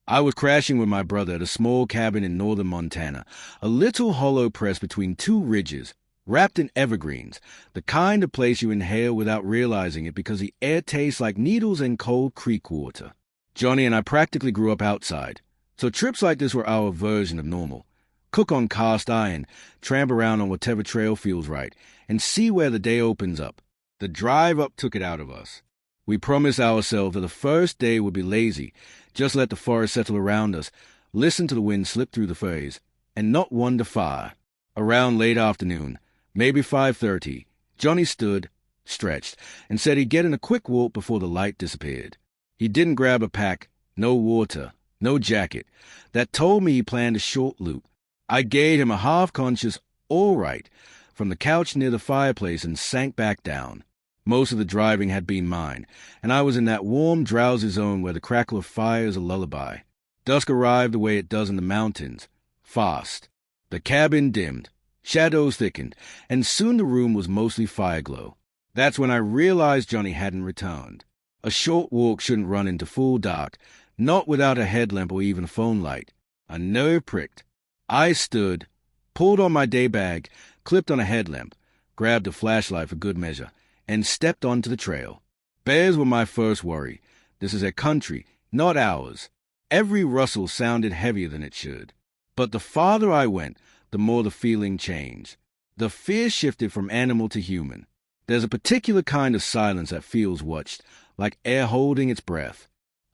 I was crashing with my brother at a small cabin in northern Montana, a little hollow pressed between two ridges, wrapped in evergreens, the kind of place you inhale without realizing it because the air tastes like needles and cold creek water. Johnny and I practically grew up outside, so trips like this were our version of normal. Cook on cast iron, tramp around on whatever trail feels right, and see where the day opens up. The drive up took it out of us. We promised ourselves that the first day would be lazy, just let the forest settle around us, listen to the wind slip through the firs, and not wander far. Around late afternoon, maybe 5:30, Johnny stood, stretched, and said he'd get in a quick walk before the light disappeared. He didn't grab a pack, no water, no jacket. That told me he planned a short loop. I gave him a half-conscious, all right, from the couch near the fireplace and sank back down. Most of the driving had been mine, and I was in that warm, drowsy zone where the crackle of fire is a lullaby. Dusk arrived the way it does in the mountains, fast. The cabin dimmed, shadows thickened, and soon the room was mostly fireglow. That's when I realized Johnny hadn't returned. A short walk shouldn't run into full dark, not without a headlamp or even a phone light. A nerve pricked. I stood, pulled on my day bag, clipped on a headlamp, grabbed a flashlight for good measure, and stepped onto the trail. Bears were my first worry. This is a country, not ours. Every rustle sounded heavier than it should. But the farther I went, the more the feeling changed. The fear shifted from animal to human. There's a particular kind of silence that feels watched, like air holding its breath.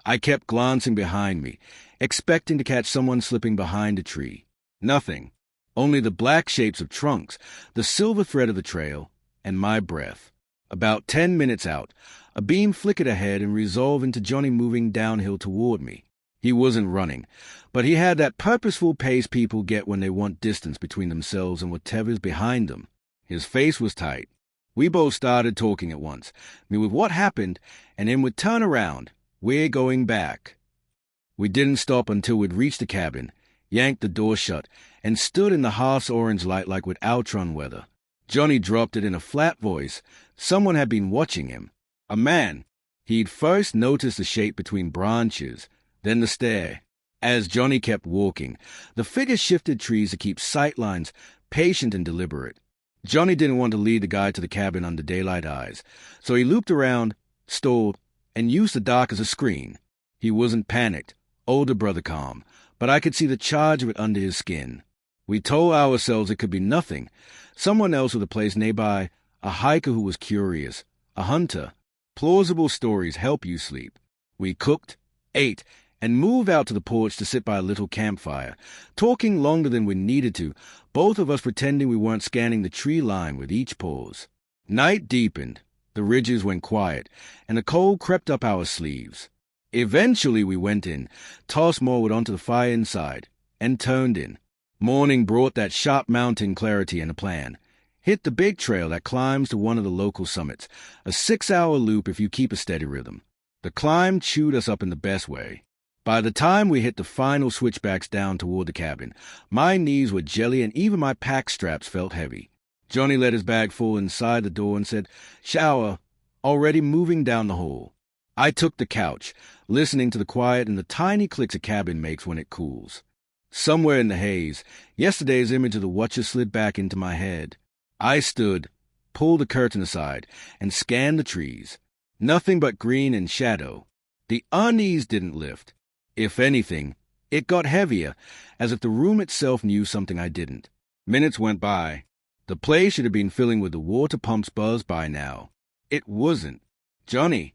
I kept glancing behind me, expecting to catch someone slipping behind a tree. Nothing. Only the black shapes of trunks, the silver thread of the trail, and my breath. About 10 minutes out, a beam flickered ahead and resolved into Johnny moving downhill toward me. He wasn't running, but he had that purposeful pace people get when they want distance between themselves and whatever's behind them. His face was tight. We both started talking at once, me with what happened, and him would turn around. We're going back. We didn't stop until we'd reached the cabin, yanked the door shut, and stood in the half-orange light like with Outron weather. Johnny dropped it in a flat voice. Someone had been watching him. A man. He'd first noticed the shape between branches, then the stare. As Johnny kept walking, the figure shifted trees to keep sightlines, patient and deliberate. Johnny didn't want to lead the guy to the cabin under daylight eyes, so he looped around, stalled, and used the dark as a screen. He wasn't panicked, older brother calm, but I could see the charge of it under his skin. We told ourselves it could be nothing. Someone else with a place nearby, a hiker who was curious, a hunter. Plausible stories help you sleep. We cooked, ate, and moved out to the porch to sit by a little campfire, talking longer than we needed to, both of us pretending we weren't scanning the tree line with each pause. Night deepened, the ridges went quiet, and the cold crept up our sleeves. Eventually we went in, tossed Morwood onto the fire inside, and turned in. Morning brought that sharp mountain clarity and a plan. Hit the big trail that climbs to one of the local summits, a 6-hour loop if you keep a steady rhythm. The climb chewed us up in the best way. By the time we hit the final switchbacks down toward the cabin, my knees were jelly and even my pack straps felt heavy. Johnny let his bag fall inside the door and said, "Shower," already moving down the hall. I took the couch, listening to the quiet and the tiny clicks a cabin makes when it cools. Somewhere in the haze, yesterday's image of the watcher slid back into my head. I stood, pulled the curtain aside, and scanned the trees. Nothing but green and shadow. The unease didn't lift. If anything, it got heavier, as if the room itself knew something I didn't. Minutes went by. The place should have been filling with the water pump's buzz by now. It wasn't. "Johnny."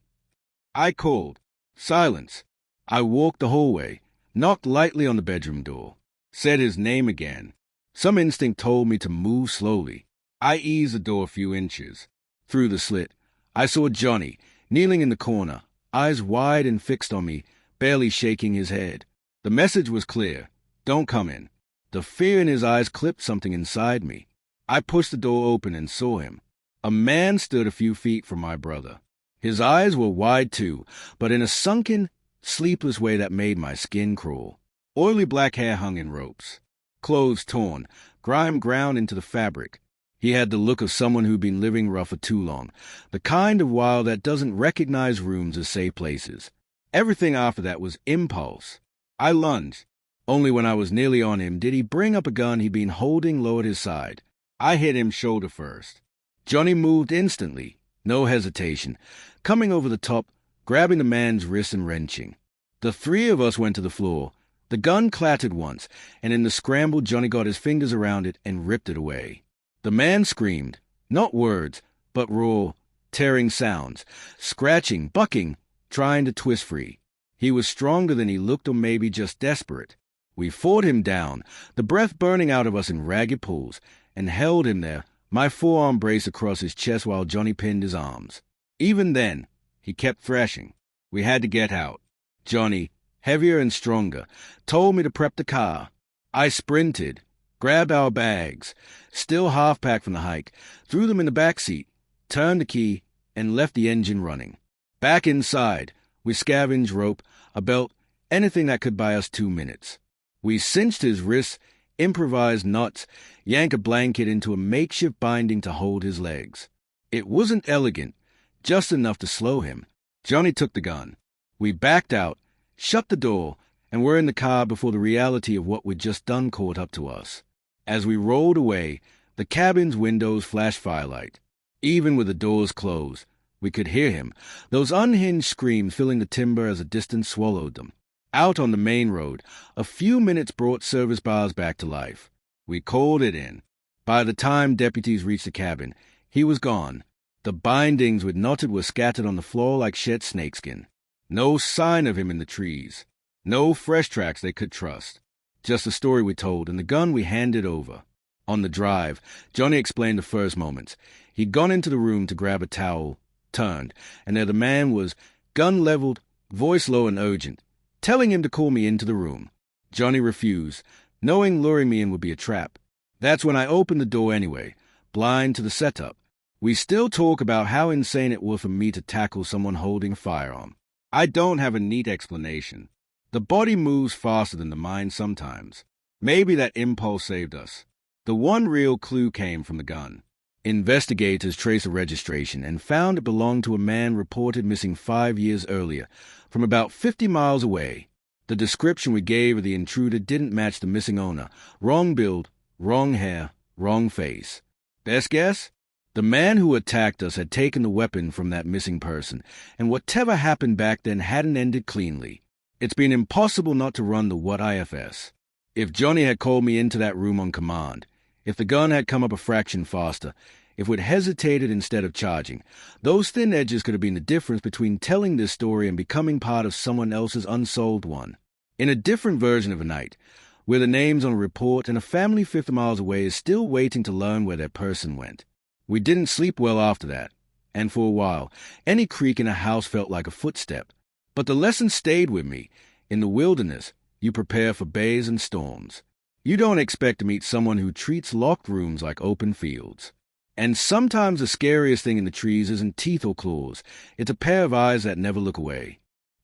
I called. Silence. I walked the hallway, knocked lightly on the bedroom door, said his name again. Some instinct told me to move slowly. I eased the door a few inches. Through the slit, I saw Johnny, kneeling in the corner, eyes wide and fixed on me, barely shaking his head. The message was clear. Don't come in. The fear in his eyes clipped something inside me. I pushed the door open and saw him. A man stood a few feet from my brother. His eyes were wide too, but in a sunken, sleepless way that made my skin crawl. Oily black hair hung in ropes. Clothes torn, grime ground into the fabric. He had the look of someone who'd been living rough for too long, the kind of wild that doesn't recognize rooms as safe places. Everything after that was impulse. I lunged. Only when I was nearly on him did he bring up a gun he'd been holding low at his side. I hit him shoulder first. Johnny moved instantly, no hesitation, coming over the top, grabbing the man's wrist and wrenching. The three of us went to the floor. The gun clattered once, and in the scramble Johnny got his fingers around it and ripped it away. The man screamed, not words, but raw, tearing sounds, scratching, bucking, trying to twist free. He was stronger than he looked, or maybe just desperate. We fought him down, the breath burning out of us in ragged pulls, and held him there, my forearm braced across his chest while Johnny pinned his arms. Even then, he kept thrashing. We had to get out. Johnny, heavier and stronger, told me to prep the car. I sprinted, grabbed our bags, still half-packed from the hike, threw them in the back seat, turned the key, and left the engine running. Back inside, we scavenged rope, a belt, anything that could buy us 2 minutes. We cinched his wrists, improvised knots, yanked a blanket into a makeshift binding to hold his legs. It wasn't elegant, just enough to slow him. Johnny took the gun. We backed out, shut the door, and were in the car before the reality of what we'd just done caught up to us. As we rolled away, the cabin's windows flashed firelight. Even with the doors closed, we could hear him, those unhinged screams filling the timber as a distance swallowed them. Out on the main road, a few minutes brought service bars back to life. We called it in. By the time deputies reached the cabin, he was gone. The bindings we'd knotted were scattered on the floor like shed snakeskin. No sign of him in the trees. No fresh tracks they could trust. Just the story we told and the gun we handed over. On the drive, Johnny explained the first moments. He'd gone into the room to grab a towel, turned, and there the man was, gun leveled, voice low and urgent, telling him to call me into the room. Johnny refused, knowing luring me in would be a trap. That's when I opened the door anyway, blind to the setup. We still talk about how insane it was for me to tackle someone holding a firearm. I don't have a neat explanation. The body moves faster than the mind sometimes. Maybe that impulse saved us. The one real clue came from the gun. Investigators traced the registration and found it belonged to a man reported missing 5 years earlier, from about 50 miles away. The description we gave of the intruder didn't match the missing owner. Wrong build, wrong hair, wrong face. Best guess? The man who attacked us had taken the weapon from that missing person, and whatever happened back then hadn't ended cleanly. It's been impossible not to run the what IFS. If Johnny had called me into that room on command, if the gun had come up a fraction faster, if we'd hesitated instead of charging, those thin edges could have been the difference between telling this story and becoming part of someone else's unsolved one. In a different version of a night, where the name's on a report and a family 50 miles away is still waiting to learn where their person went. We didn't sleep well after that, and for a while, any creak in a house felt like a footstep. But the lesson stayed with me. In the wilderness, you prepare for bays and storms. You don't expect to meet someone who treats locked rooms like open fields. And sometimes the scariest thing in the trees isn't teeth or claws. It's a pair of eyes that never look away.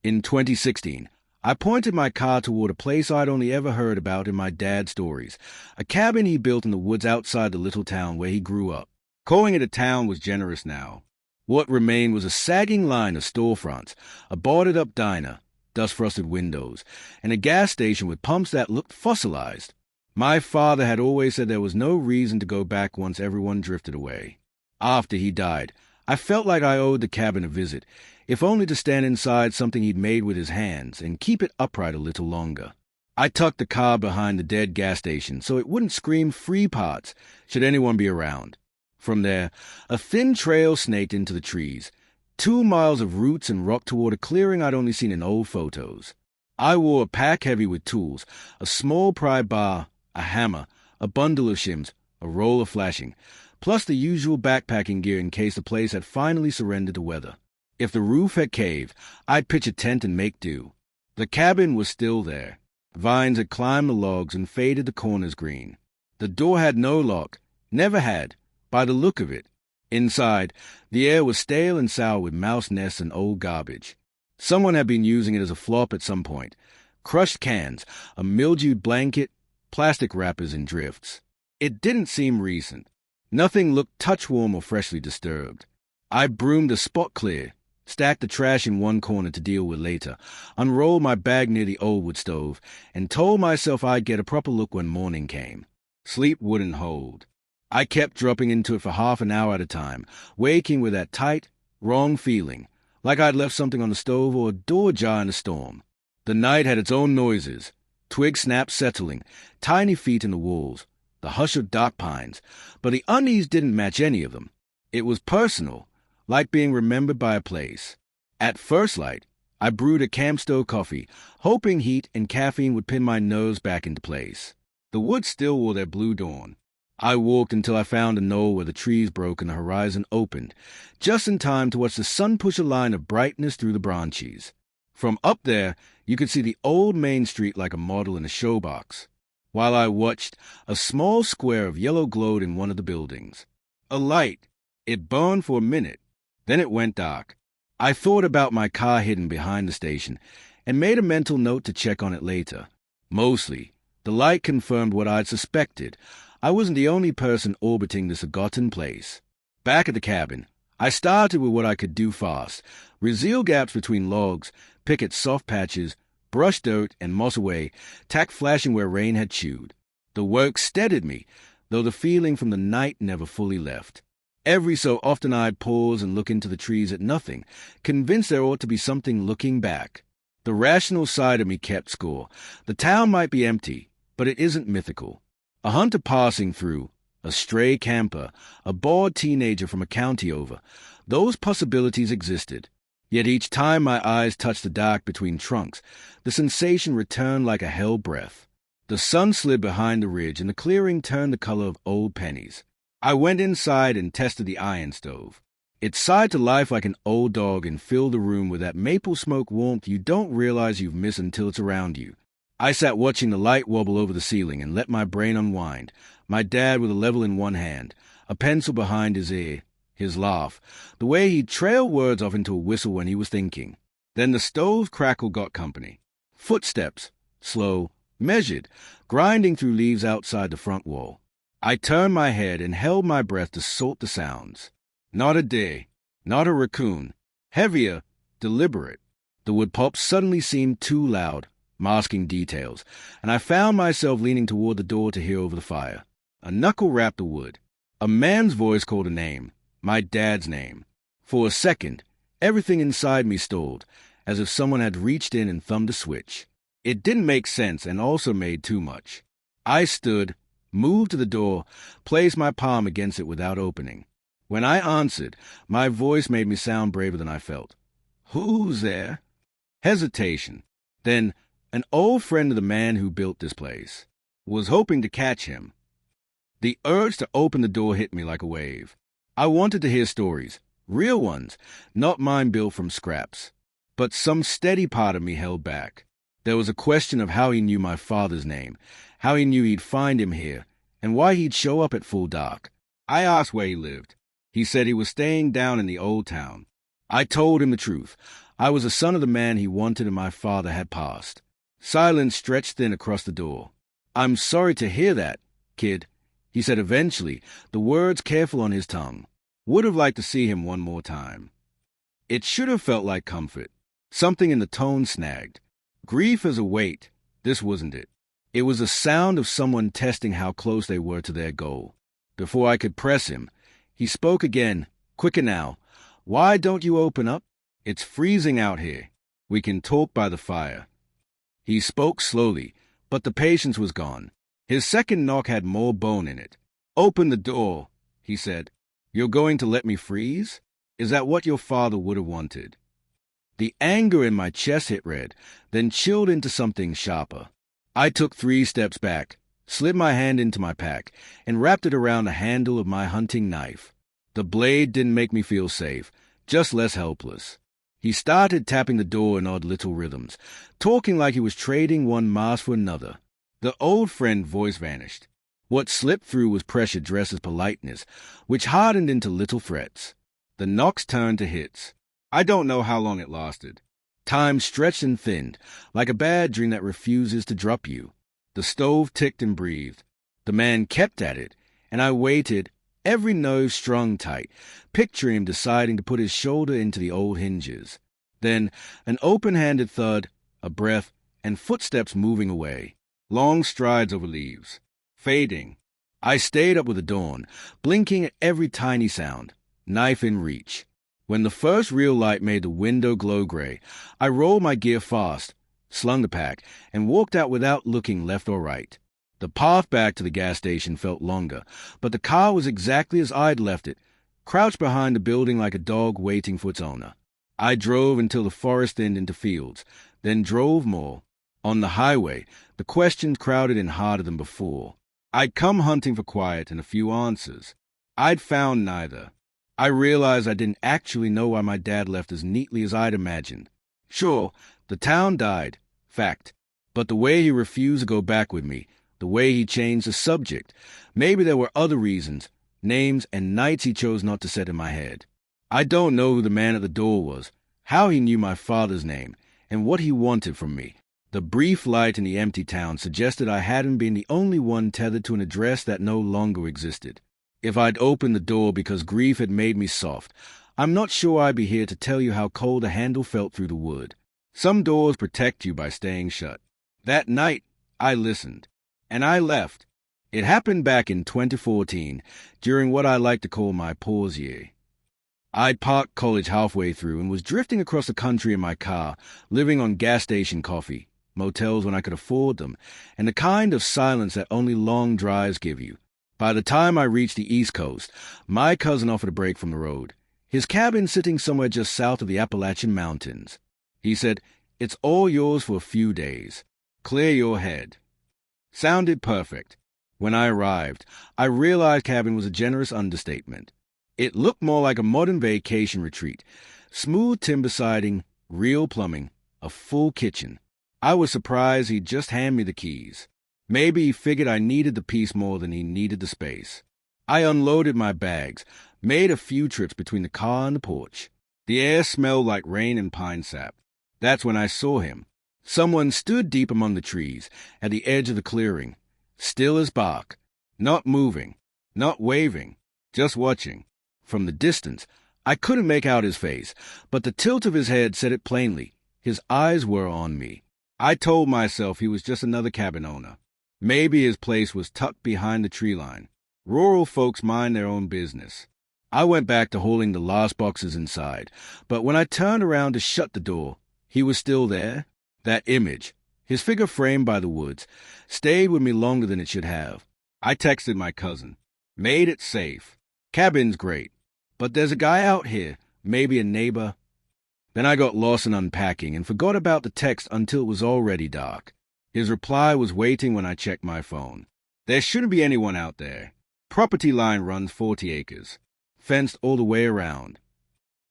In 2016, I pointed my car toward a place I'd only ever heard about in my dad's stories, a cabin he built in the woods outside the little town where he grew up. Calling it a town was generous now. What remained was a sagging line of storefronts, a boarded-up diner, dust-frosted windows, and a gas station with pumps that looked fossilized. My father had always said there was no reason to go back once everyone drifted away. After he died, I felt like I owed the cabin a visit, if only to stand inside something he'd made with his hands and keep it upright a little longer. I tucked the car behind the dead gas station so it wouldn't scream free parts should anyone be around. From there, a thin trail snaked into the trees, 2 miles of roots and rock toward a clearing I'd only seen in old photos. I wore a pack heavy with tools, a small pry bar, a hammer, a bundle of shims, a roll of flashing, plus the usual backpacking gear in case the place had finally surrendered to weather. If the roof had caved, I'd pitch a tent and make do. The cabin was still there. Vines had climbed the logs and faded the corners green. The door had no lock, never had, by the look of it. Inside, the air was stale and sour with mouse nests and old garbage. Someone had been using it as a flop at some point. Crushed cans, a mildewed blanket, plastic wrappers and drifts. It didn't seem recent. Nothing looked touch-warm or freshly disturbed. I broomed a spot clear, stacked the trash in one corner to deal with later, unrolled my bag near the old wood stove, and told myself I'd get a proper look when morning came. Sleep wouldn't hold. I kept dropping into it for half an hour at a time, waking with that tight, wrong feeling, like I'd left something on the stove or a door ajar in a storm. The night had its own noises, twig snaps settling, tiny feet in the walls, the hush of dark pines, but the unease didn't match any of them. It was personal, like being remembered by a place. At first light, I brewed a camp stove coffee, hoping heat and caffeine would pin my nerves back into place. The woods still wore their blue dawn. I walked until I found a knoll where the trees broke and the horizon opened, just in time to watch the sun push a line of brightness through the branches. From up there, you could see the old main street like a model in a showbox. While I watched, a small square of yellow glowed in one of the buildings. A light. It burned for a minute. Then it went dark. I thought about my car hidden behind the station and made a mental note to check on it later. Mostly, the light confirmed what I'd suspected. I wasn't the only person orbiting this forgotten place. Back at the cabin, I started with what I could do fast. Reseal gaps between logs, pick at soft patches, brush dirt and moss away, tack flashing where rain had chewed. The work steadied me, though the feeling from the night never fully left. Every so often I'd pause and look into the trees at nothing, convinced there ought to be something looking back. The rational side of me kept score. The town might be empty, but it isn't mythical. A hunter passing through, a stray camper, a bored teenager from a county over, those possibilities existed. Yet each time my eyes touched the dark between trunks, the sensation returned like a hell breath. The sun slid behind the ridge and the clearing turned the color of old pennies. I went inside and tested the iron stove. It sighed to life like an old dog and filled the room with that maple smoke warmth you don't realize you've missed until it's around you. I sat watching the light wobble over the ceiling and let my brain unwind, my dad with a level in one hand, a pencil behind his ear, his laugh, the way he'd trail words off into a whistle when he was thinking. Then the stove crackle got company. Footsteps, slow, measured, grinding through leaves outside the front wall. I turned my head and held my breath to sort the sounds. Not a deer, not a raccoon. Heavier, deliberate. The wood pops suddenly seemed too loud, masking details, and I found myself leaning toward the door to hear over the fire. A knuckle rapped the wood. A man's voice called a name, my dad's name. For a second, everything inside me stalled, as if someone had reached in and thumbed a switch. It didn't make sense and also made too much. I stood, moved to the door, placed my palm against it without opening. When I answered, my voice made me sound braver than I felt. "Who's there?" Hesitation. Then, an old friend of the man who built this place. Was hoping to catch him. The urge to open the door hit me like a wave. I wanted to hear stories, real ones, not mine built from scraps. But some steady part of me held back. There was a question of how he knew my father's name, how he knew he'd find him here, and why he'd show up at full dark. I asked where he lived. He said he was staying down in the old town. I told him the truth. I was the son of the man he wanted and my father had passed. Silence stretched thin across the door. "I'm sorry to hear that, kid," he said eventually, the words careful on his tongue. Would have liked to see him one more time. It should have felt like comfort. Something in the tone snagged. Grief as a weight. This wasn't it. It was the sound of someone testing how close they were to their goal. Before I could press him, he spoke again, quicker now. "Why don't you open up? It's freezing out here. We can talk by the fire." He spoke slowly, but the patience was gone. His second knock had more bone in it. "Open the door," he said. "You're going to let me freeze? Is that what your father would have wanted?" The anger in my chest hit red, then chilled into something sharper. I took 3 steps back, slid my hand into my pack, and wrapped it around the handle of my hunting knife. The blade didn't make me feel safe, just less helpless. He started tapping the door in odd little rhythms, talking like he was trading one mask for another. The old friend voice vanished. What slipped through was pressure dressed as politeness, which hardened into little threats. The knocks turned to hits. I don't know how long it lasted. Time stretched and thinned, like a bad dream that refuses to drop you. The stove ticked and breathed. The man kept at it, and I waited, every nerve strung tight, picturing him deciding to put his shoulder into the old hinges. Then an open-handed thud, a breath, and footsteps moving away. Long strides over leaves. Fading. I stayed up with the dawn, blinking at every tiny sound, knife in reach. When the first real light made the window glow gray, I rolled my gear fast, slung the pack, and walked out without looking left or right. The path back to the gas station felt longer, but the car was exactly as I'd left it, crouched behind the building like a dog waiting for its owner. I drove until the forest thinned into fields, then drove more. On the highway, the questions crowded in harder than before. I'd come hunting for quiet and a few answers. I'd found neither. I realized I didn't actually know why my dad left as neatly as I'd imagined. Sure, the town died, fact, but the way he refused to go back with me, the way he changed the subject, maybe there were other reasons, names and nights he chose not to set in my head. I don't know who the man at the door was, how he knew my father's name, and what he wanted from me. The brief light in the empty town suggested I hadn't been the only one tethered to an address that no longer existed. If I'd opened the door because grief had made me soft, I'm not sure I'd be here to tell you how cold the handle felt through the wood. Some doors protect you by staying shut. That night, I listened. And I left. It happened back in 2014, during what I like to call my pause year. I'd parked college halfway through and was drifting across the country in my car, living on gas station coffee, motels when I could afford them, and the kind of silence that only long drives give you. By the time I reached the East Coast, my cousin offered a break from the road, his cabin sitting somewhere just south of the Appalachian Mountains. He said, "It's all yours for a few days. Clear your head." Sounded perfect. When I arrived, I realized cabin was a generous understatement. It looked more like a modern vacation retreat. Smooth timber siding, real plumbing, a full kitchen. I was surprised he'd just hand me the keys. Maybe he figured I needed the peace more than he needed the space. I unloaded my bags, made a few trips between the car and the porch. The air smelled like rain and pine sap. That's when I saw him. Someone stood deep among the trees, at the edge of the clearing, still as bark, not moving, not waving, just watching. From the distance, I couldn't make out his face, but the tilt of his head said it plainly. His eyes were on me. I told myself he was just another cabin owner. Maybe his place was tucked behind the tree line. Rural folks mind their own business. I went back to hauling the last boxes inside, but when I turned around to shut the door, he was still there. That image, his figure framed by the woods, stayed with me longer than it should have. I texted my cousin. Made it safe. Cabin's great, but there's a guy out here, maybe a neighbor. Then I got lost in unpacking and forgot about the text until it was already dark. His reply was waiting when I checked my phone. There shouldn't be anyone out there. Property line runs 40 acres. Fenced all the way around.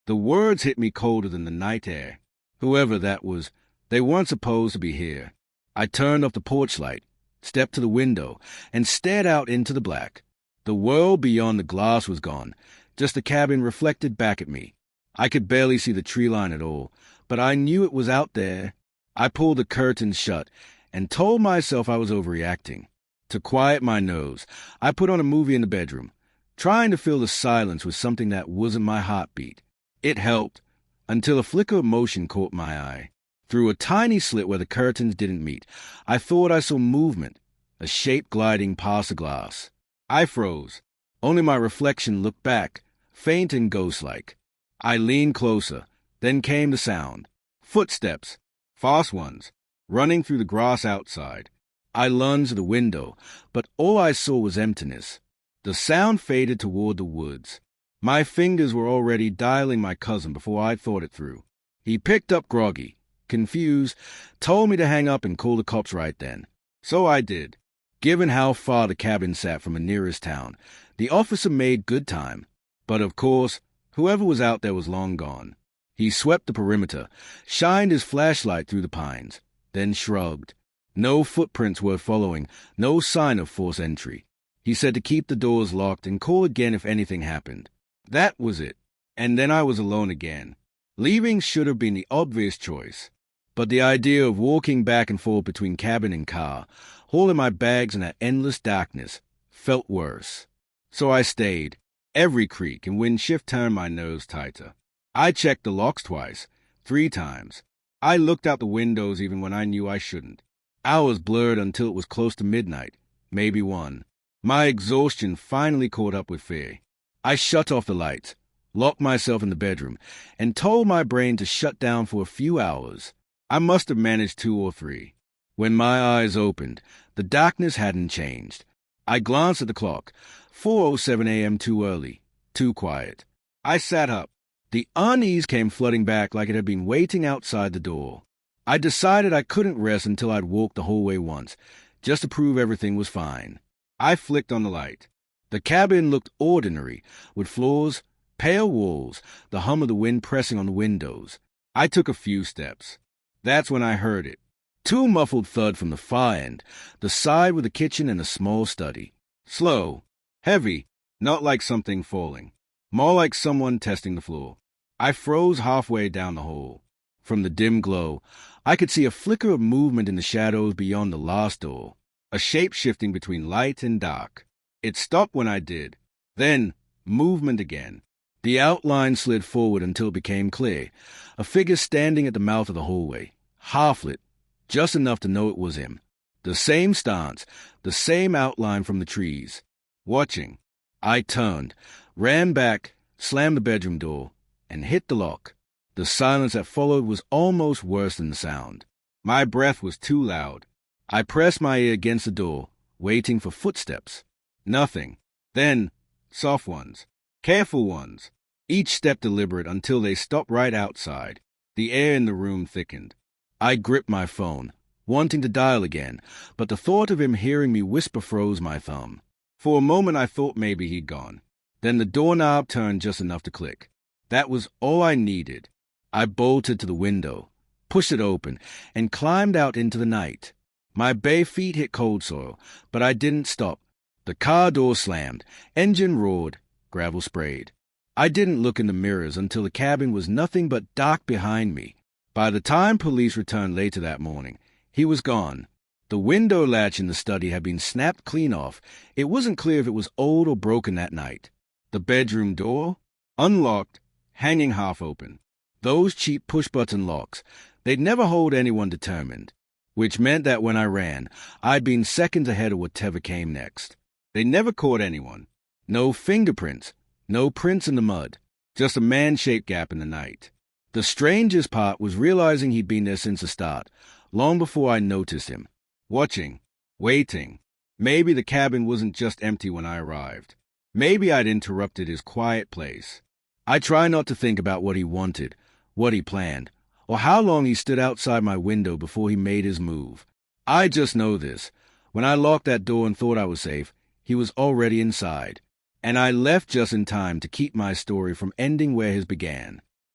The words hit me colder than the night air. Whoever that was, they weren't supposed to be here. I turned off the porch light, stepped to the window, and stared out into the black. The world beyond the glass was gone. Just the cabin reflected back at me. I could barely see the tree line at all, but I knew it was out there. I pulled the curtains shut and told myself I was overreacting. To quiet my nerves, I put on a movie in the bedroom, trying to fill the silence with something that wasn't my heartbeat. It helped, until a flicker of motion caught my eye. Through a tiny slit where the curtains didn't meet, I thought I saw movement, a shape gliding past the glass. I froze. Only my reflection looked back, faint and ghost-like. I leaned closer. Then came the sound. Footsteps, fast ones, running through the grass outside. I lunged to the window, but all I saw was emptiness. The sound faded toward the woods. My fingers were already dialing my cousin before I thought it through. He picked up groggy, confused, told me to hang up and call the cops right then. So I did. Given how far the cabin sat from the nearest town, the officer made good time. But of course, whoever was out there was long gone. He swept the perimeter, shined his flashlight through the pines, then shrugged. No footprints worth following, no sign of forced entry. He said to keep the doors locked and call again if anything happened. That was it. And then I was alone again. Leaving should have been the obvious choice. But the idea of walking back and forth between cabin and car, hauling my bags in that endless darkness, felt worse. So I stayed, Every creak and wind shift turned my nerves tighter. I checked the locks twice, 3 times. I looked out the windows even when I knew I shouldn't. Hours blurred until it was close to midnight, maybe 1. My exhaustion finally caught up with fear. I shut off the lights, locked myself in the bedroom, and told my brain to shut down for a few hours. I must have managed 2 or 3. When my eyes opened, the darkness hadn't changed. I glanced at the clock. 4:07 a.m. too early, too quiet. I sat up. The unease came flooding back like it had been waiting outside the door. I decided I couldn't rest until I'd walked the whole way once, just to prove everything was fine. I flicked on the light. The cabin looked ordinary, with floors, pale walls, the hum of the wind pressing on the windows. I took a few steps. That's when I heard it. 2 muffled thud from the far end, the side with the kitchen and a small study. Slow, heavy, not like something falling, more like someone testing the floor. I froze halfway down the hall. From the dim glow, I could see a flicker of movement in the shadows beyond the last door, a shape shifting between light and dark. It stopped when I did. Then, movement again. The outline slid forward until it became clear, a figure standing at the mouth of the hallway, half-lit, just enough to know it was him. The same stance, the same outline from the trees. Watching. I turned, ran back, slammed the bedroom door, and hit the lock. The silence that followed was almost worse than the sound. My breath was too loud. I pressed my ear against the door, waiting for footsteps. Nothing. Then, soft ones, careful ones, each step deliberate until they stopped right outside. The air in the room thickened. I gripped my phone, wanting to dial again, but the thought of him hearing me whisper froze my thumb. For a moment I thought maybe he'd gone. Then the doorknob turned just enough to click. That was all I needed. I bolted to the window, pushed it open, and climbed out into the night. My bare feet hit cold soil, but I didn't stop. The car door slammed, engine roared, gravel sprayed. I didn't look in the mirrors until the cabin was nothing but dark behind me. By the time police returned later that morning, he was gone. The window latch in the study had been snapped clean off. It wasn't clear if it was old or broken that night. The bedroom door? Unlocked, hanging half open. Those cheap push-button locks, they'd never hold anyone determined, which meant that when I ran, I'd been seconds ahead of whatever came next. They never caught anyone. No fingerprints, no prints in the mud, just a man-shaped gap in the night. The strangest part was realizing he'd been there since the start, long before I noticed him. Watching, waiting. Maybe the cabin wasn't just empty when I arrived. Maybe I'd interrupted his quiet place. I try not to think about what he wanted, what he planned, or how long he stood outside my window before he made his move. I just know this. When I locked that door and thought I was safe, he was already inside, and I left just in time to keep my story from ending where his began.